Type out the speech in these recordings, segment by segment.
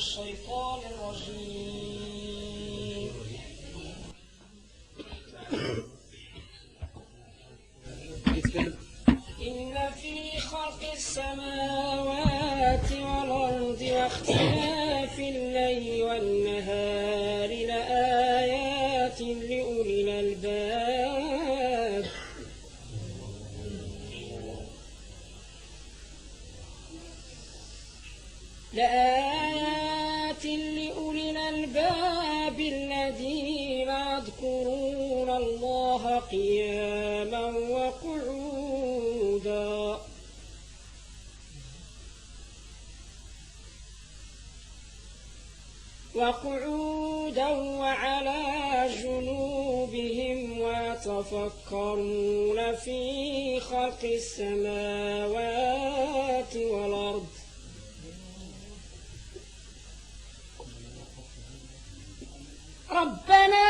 الشيطان الرجيم. إن في خلق السماوات والأرض واختلاف الليل والنهار لآيات لأولي الألباب. الذين يذكرون الله قياما وقعودا وعلى جنوبهم ويتفكرون في خلق السماوات والأرض ربنا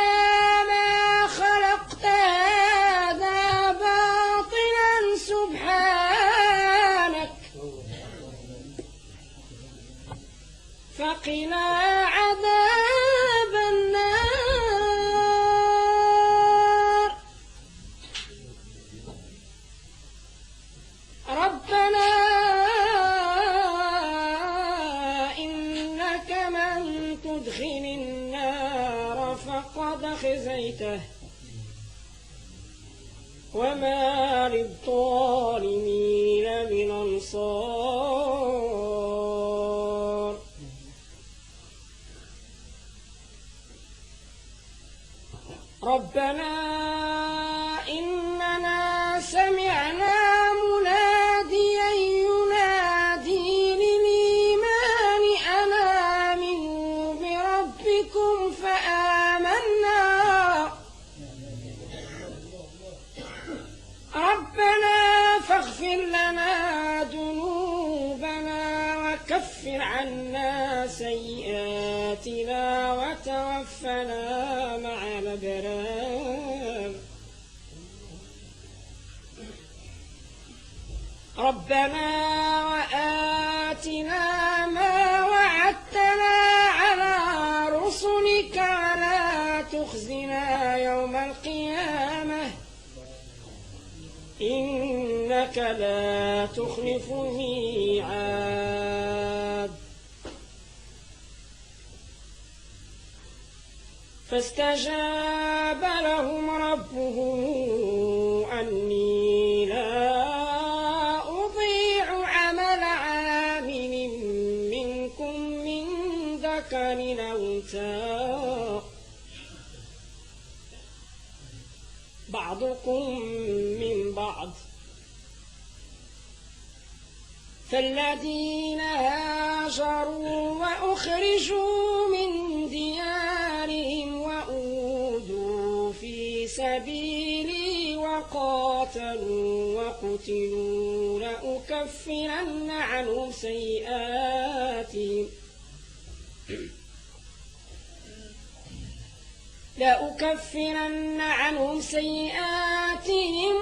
ما خلقت هذا باطلا سبحانك فقنا عذاب النار. ربنا إنك من تدخل النار فقد خزيته وما للظالمين من أنصار. ربنا إننا سمعنا مناديا ينادي للإيمان أن آمنوا بربكم فآمنا. ربنا فاغفر لنا ذنوبنا وكفر عنا سيئاتنا وتوفنا مع الأبرار. ربنا وآتنا ما وعدتنا على رسلك ولا تخزنا يوم القيامة إنك لا تخلف الميعاد. فاستجاب لهم ربهم أني لا أضيع عمل عامل منكم من ذكر أو أنثى بعضكم من بعض. فالذين هاجروا وأخرجوا من ديارهم وأوذوا في سبيلي وقاتلوا وقتلوا لأكفرن عنهم سيئاتهم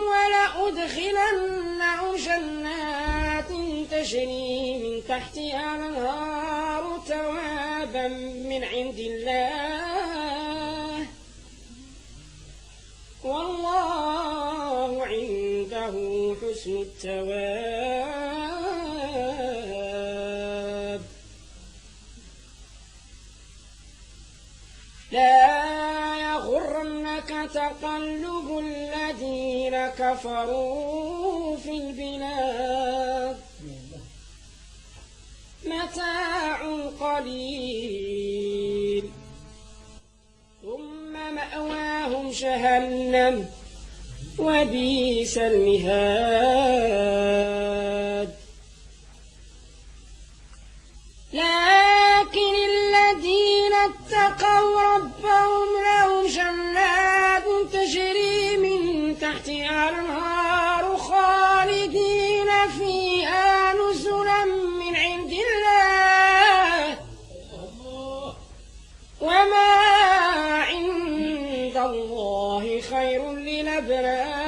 ولأدخلنهم جنات تجري من تحتها الأنهار ثوابا من عند الله والله عنده حسن الثواب. لا يغرنك تقلب الذين كفروا في البلاد متاع قليل ثم مأواهم جهنم وبئس المهاد. لكن الذين اتقوا ربهم لهم جنات تجري من تحتها الأنهار خالدين فيها نزلا من عند الله وما عند الله خير للأبرار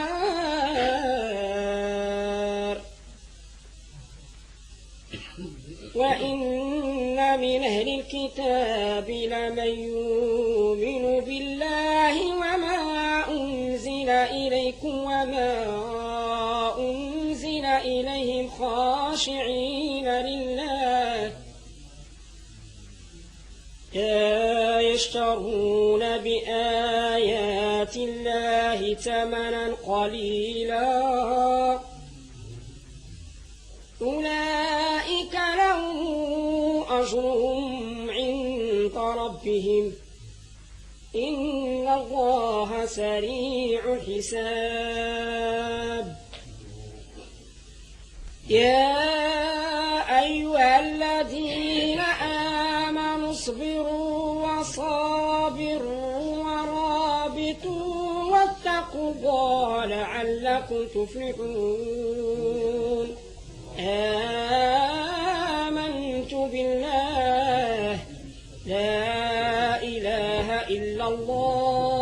وإن إن من أهل الكتاب لمن يؤمن بالله وما أنزل إليكم وما أنزل إليهم خاشعين لله لا يشترون بآيات الله ثمنا قليلا أولئك لهم أجرهم عند ربهم إن الله سريع الحساب يا أيها الذين آمنوا اصبروا وصابروا ورابطوا واتقوا الله لعلكم تفلحون آمنت بالله لا إله إلا الله